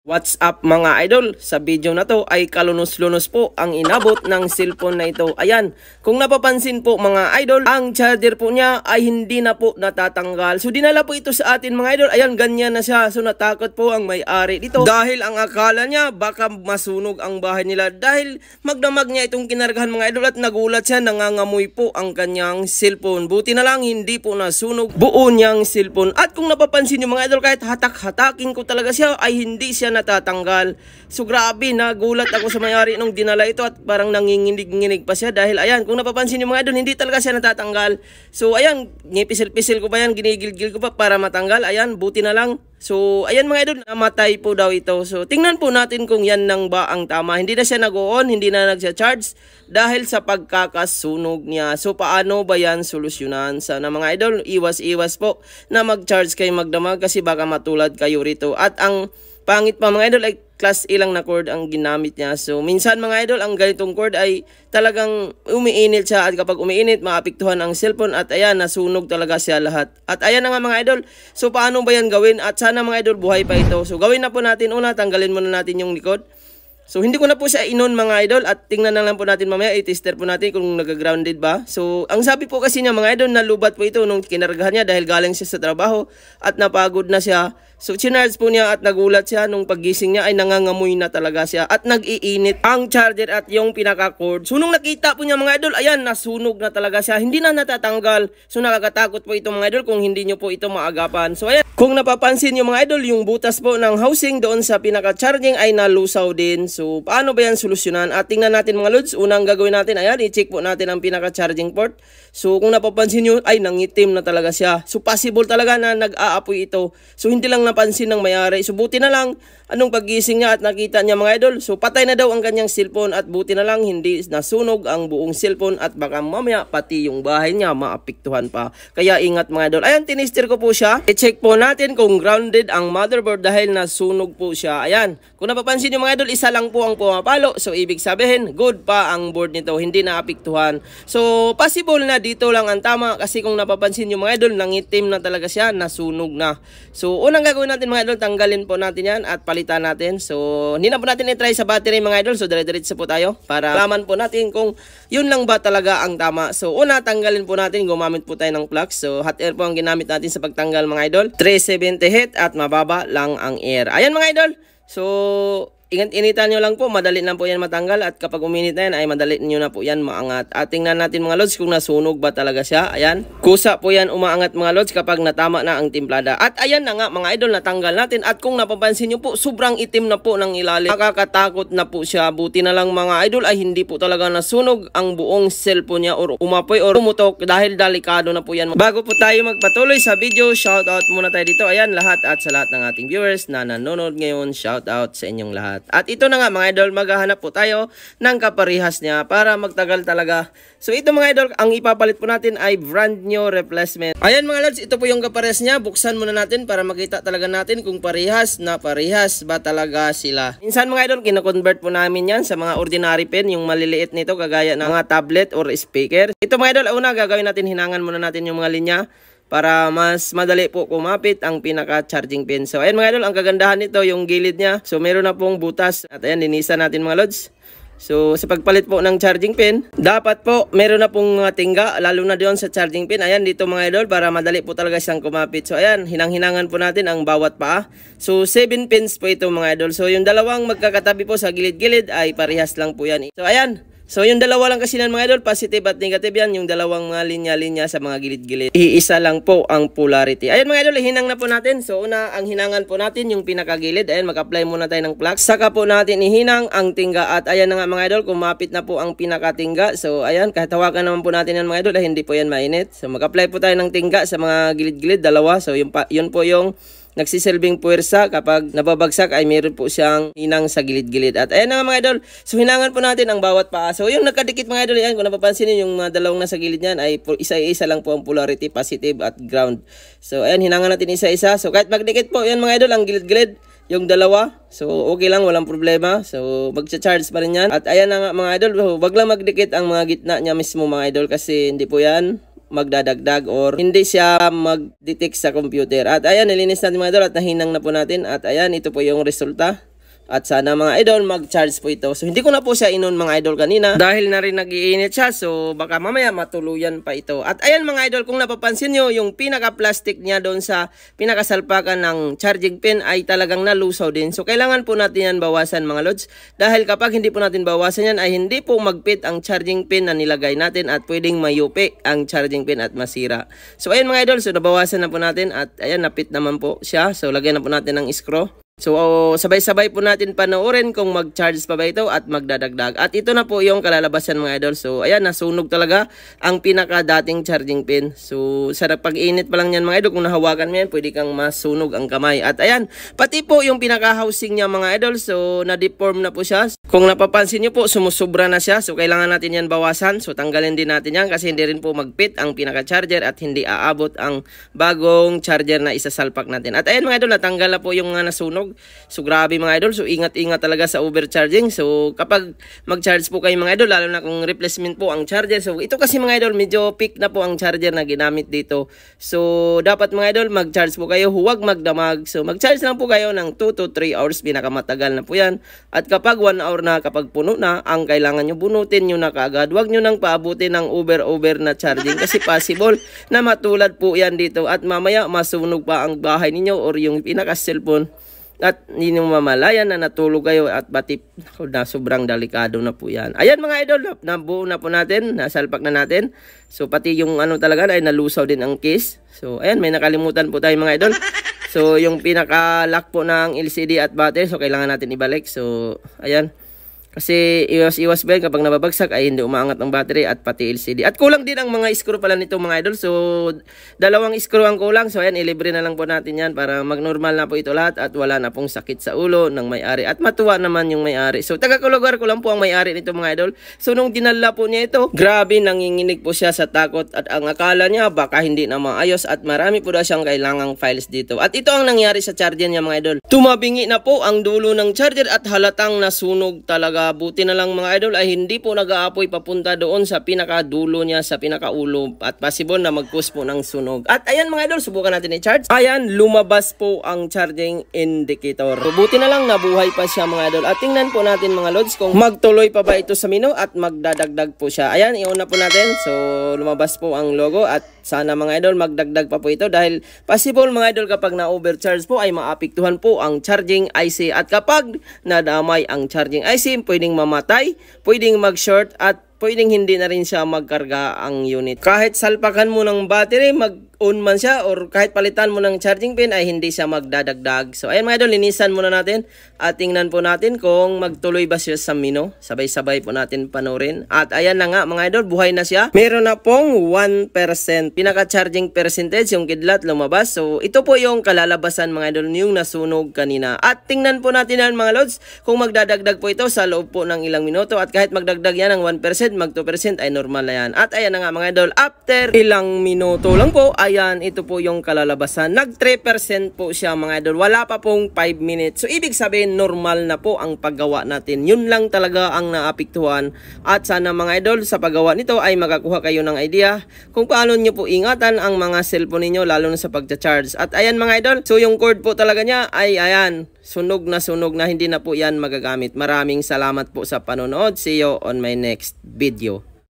What's up mga idol? Sa video na to ay kalunos-lunos po ang inabot ng cellphone na ito. Ayan, kung napapansin po mga idol, ang charger po niya ay hindi na po natatanggal. So dinala po ito sa atin mga idol. Ayan, ganyan na siya. So natakot po ang may-ari dito. Dahil ang akala niya baka masunog ang bahay nila. Dahil magdamag niya itong kinargahan mga idol at nagulat siya, nangangamoy po ang kanyang cellphone. Buti na lang hindi po nasunog buo niyang cellphone. At kung napapansin niyo mga idol, kahit hatak-hatakin ko talaga siya ay hindi siya natatanggal. So grabe, nagulat ako sa may-ari nung dinala ito at parang nanginginig-nginig pa siya dahil ayan, kung napapansin niyo mga idol, hindi talaga siya natatanggal. So ayan, nipisil-pisil ko pa yan, ginigil-gil ko pa para matanggal. Ayan, buti na lang. So ayan mga idol, namatay po daw ito. So tingnan po natin kung yan nang ba ang tama. Hindi na siya nag-on, hindi na nag-charge dahil sa pagkakasunog niya. So paano ba yan solusyonan? Sana mga idol, iwas-iwas po na mag-charge kayo magdamag kasi baka matulad kayo rito. At ang pangit pa mga idol ay class A lang na cord ang ginamit niya. So minsan mga idol, ang ganitong cord ay talagang umiinit siya at kapag umiinit maapektuhan ang cellphone at ayan, nasunog talaga siya lahat. At ayan na nga mga idol, so paano ba yan gawin? At sana mga idol buhay pa ito. So gawin na po natin, una tanggalin muna natin yung likod. So hindi ko na po siya inon mga idol at tingnan na lang po natin mamaya, i-tester po natin kung nag-grounded ba. So ang sabi po kasi niya mga idol, nalubat po ito nung kinargahan niya dahil galing siya sa trabaho at napagod na siya. So chinarge po niya at nagulat siya nung paggising niya ay nangangamoy na talaga siya at nag-iinit ang charger at yung pinaka-cord. So nung nakita po niya mga idol, ayan, nasunog na talaga siya, hindi na natatanggal. So nakakatakot po ito mga idol kung hindi nyo po ito maagapan. So ayan, kung napapansin nyo mga idol, yung butas po ng housing doon sa pinaka-charging ay nalusaw din. So paano ba yan solusyonan? At tingnan natin mga lods, unang gagawin natin, ayan, i-check po natin ang pinaka-charging port. So kung napapansin nyo ay nangitim na talaga siya. So possible talaga na nag-aapoy ito. So hindi lang napansin ng may-ari. So buti na lang anong paggising niya at nakita niya mga idol. So patay na daw ang kanyang cellphone at buti na lang hindi nasunog ang buong cellphone at baka mamaya pati yung bahay niya maapektuhan pa. Kaya ingat mga idol. Ayan, tinister ko po siya. I-check po natin kung grounded ang motherboard dahil nasunog po siya. Ayan, kung napapansin niyo mga idol, isa lang po ang pumapalo. So ibig sabihin, good pa ang board nito, hindi naapektuhan. So possible na dito lang ang tama kasi kung napapansin niyo mga idol, nangitim na talaga siya, nasunog na. So unang gagawin natin mga idol, tanggalin po natin yan at palitan natin. So hindi na po natin i-try sa battery mga idol. So dire-diretso po tayo para malaman po natin kung yun lang ba talaga ang tama. So una, tanggalin po natin, gumamit po tayo ng flux. So hot air po ang ginamit natin sa pagtanggal mga idol. 370 heat at mababa lang ang air. Ayan mga idol. So initan nyo lang po, madali lang po yan matanggal at kapag uminit na yan ay madali nyo na po yan maangat. At tingnan natin mga lods kung nasunog ba talaga siya. Ayan, kusa po yan umaangat mga lods kapag natama na ang timplada. At ayan na nga mga idol, natanggal natin at kung napapansin nyo po, sobrang itim na po ng ilalim. Nakakatakot na po siya. Buti na lang mga idol ay hindi po talaga nasunog ang buong cellphone niya or umapoy or umutok dahil delikado na po yan. Bago po tayo magpatuloy sa video, shoutout muna tayo dito. Ayan, lahat at sa lahat ng ating viewers na nanonood ngayon, shoutout sa inyong lahat. At ito na nga mga idol, maghahanap po tayo ng kaparehas niya para magtagal talaga. So ito mga idol, ang ipapalit po natin ay brand new replacement. Ayan mga lods, ito po yung kaparehas niya. Buksan muna natin para makita talaga natin kung parehas na parehas ba talaga sila. Minsan mga idol, kina-convert po namin yan sa mga ordinary pen, yung maliliit nito kagaya ng mga tablet or speaker. Ito mga idol, una gagawin natin, hinangan muna natin yung mga linya para mas madali po kumapit ang pinaka-charging pin. So ayan mga idol, ang kagandahan nito yung gilid niya. So meron na pong butas at ayan, linisan natin mga lods. So sa pagpalit po ng charging pin, dapat po meron na pong tingga, lalo na doon sa charging pin. Ayan dito mga idol, para madali po talaga siyang kumapit. So ayan, hinang-hinangan po natin ang bawat paa. So 7 pins po ito mga idol. So yung dalawang magkakatabi po sa gilid-gilid ay parehas lang po yan. So ayan, so yung dalawa lang kasi ng mga idol, positive at negative yan, yung dalawang mga linya-linya sa mga gilid-gilid. Iisa lang po ang polarity. Ayan mga idol, hinang na po natin. So una, ang hinangan po natin yung pinakagilid. Ayan, mag-apply muna tayo ng flux. Saka po natin ihinang ang tingga. At ayan na nga mga idol, kumapit na po ang pinakatingga. So ayan, kahit hawakan naman po natin yan mga idol, hindi po yan mainit. So mag-apply po tayo ng tingga sa mga gilid-gilid, dalawa. So yun po yung nagsisilbing puwersa kapag nababagsak ay meron po siyang hinang sa gilid-gilid. At ayan na nga mga idol, so hinangan po natin ang bawat paa. So yung nakadikit mga idol, yan, kung napapansin niyo yung dalawang nasa gilid niyan ay isa-isa lang po ang polarity, positive at ground. So ayan, hinangan natin isa-isa. So kahit magdikit po yan mga idol, ang gilid-gilid, yung dalawa, so okay lang, walang problema. So magcha-charge pa rin yan. At ayan na nga mga idol, wag lang magdikit ang mga gitna niya mismo mga idol kasi hindi po yan magdadagdag or hindi siya mag-detect sa computer. At ayan, nilinis natin mga idol at nahinang na po natin. At ayan, ito po yung resulta. At sana mga idol mag-charge po ito. So hindi ko na po siya inon mga idol kanina dahil na rin nag-iinit siya. So baka mamaya matuluyan pa ito. At ayan mga idol, kung napapansin nyo, yung pinaka-plastic niya doon sa pinakasalpakan ng charging pin ay talagang nalusaw din. So kailangan po natin yan bawasan mga lods. Dahil kapag hindi po natin bawasan yan ay hindi po magpit ang charging pin na nilagay natin at pwedeng mayupi ang charging pin at masira. So ayan mga idol, so nabawasan na po natin at ayan napit naman po siya. So lagyan na po natin ng screw. So sabay-sabay po natin panoorin kung mag-charge pa ba ito at magdadagdag. At ito na po yung kalalabasan mga idol. So ayan, nasunog talaga ang pinaka dating charging pin. So sa pag-init pa lang yan mga idol, kung nahawakan mo yan, pwede kang masunog ang kamay. At ayan, pati po yung pinaka-housing niya mga idol. So na-deform na po siya. Kung napapansin nyo po, sumusubra na siya. So kailangan natin yan bawasan. So tanggalin din natin yan kasi hindi rin po magpit ang pinaka-charger at hindi aabot ang bagong charger na isasalpak natin. At ayan mga idol, natanggal na po yung mga nasunog. So grabe mga idol, so ingat-ingat talaga sa overcharging. So kapag mag-charge po kayo mga idol, lalo na kung replacement po ang charger. So ito kasi mga idol, medyo peak na po ang charger na ginamit dito. So dapat mga idol, mag-charge po kayo, huwag magdamag. So mag-charge lang po kayo ng 2 to 3 hours, pinakamatagal na po yan. At kapag 1 hour na, kapag puno na, ang kailangan nyo bunutin nyo na kaagad. Huwag nyo nang paabutin ng over na charging kasi possible na matulad po yan dito at mamaya masunog pa ang bahay ninyo or yung pinaka-cellphone. At hindi nyo mamalayan na natulog kayo at batip na sobrang delikado na po yan. Ayan mga idol, nabuo na po natin, nasalpak na natin. So pati yung ano talaga ay nalusaw din ang case. So ayan, may nakalimutan po tayo mga idol. So yung pinaka-lock po ng LCD at battery, so kailangan natin ibalik. So ayan. Kasi iwas-iwas ba yan kapag nababagsak ay hindi umaangat ang battery at pati LCD. At kulang din ang mga screw pala nito mga idol. So, 2 screw ang kulang. So, ayan, ilibre na lang po natin yan para mag-normal na po ito lahat at wala na pong sakit sa ulo ng may-ari. At matuwa naman yung may-ari. So, taga-Kulugar ko lang po ang may-ari nito mga idol. So, nung dinala po niya ito, grabe, nanginginig po siya sa takot at ang akala niya baka hindi na maayos at marami po daw siyang kailangang files dito. At ito ang nangyari sa charger niya mga idol. Tumabingi na po ang dulo ng charger at halatang nasunog talaga. Buti na lang mga idol ay hindi po nag-aapoy papunta doon sa pinakadulo niya, sa pinakaulo at possible na mag-cause po ng sunog. At ayan mga idol, subukan natin i-charge. Ayan, lumabas po ang charging indicator. So, buti na lang nabuhay pa siya mga idol. At tingnan po natin mga lods kung magtuloy pa ba ito sa menu at magdadagdag po siya. Ayan, iuna po natin. So lumabas po ang logo at sana mga idol magdagdag pa po ito dahil possible mga idol kapag na-overcharge po ay maapektuhan po ang charging IC. At kapag nadamay ang charging IC, pwedeng mamatay, pwedeng mag-short at pwedeng hindi na rin siya magkarga ang unit. Kahit salpakan mo ng battery, mag-on man siya or kahit palitan mo ng charging pin ay hindi siya magdadagdag. So ayan mga idol, linisan muna natin at tingnan po natin kung magtuloy ba siya sa menu. Sabay-sabay po natin panorin. At ayan na nga mga idol, buhay na siya. Meron na pong 1%. Pinaka-charging percentage, yung kidlat lumabas. So ito po yung kalalabasan mga idol, yung nasunog kanina. At tingnan po natin yan mga lods kung magdadagdag po ito sa loob po ng ilang minuto. At kahit magdagdag yan ng 1%, mag 2% ay normal na yan. At ayan na nga mga idol, after ilang minuto lang po, ayan, ito po yung kalalabasan. Nag 3% po siya mga idol. Wala pa pong 5 minutes. So ibig sabihin, normal na po ang paggawa natin. Yun lang talaga ang naapektuhan. At sana mga idol, sa paggawa nito ay makakuha kayo ng idea kung paano nyo po ingatan ang mga cellphone ninyo, lalo na sa pagcha-charge. At ayan mga idol, so yung cord po talaga niya ay ayan, sunog na hindi na po yan magagamit. Maraming salamat po sa panonood. See you on my next video.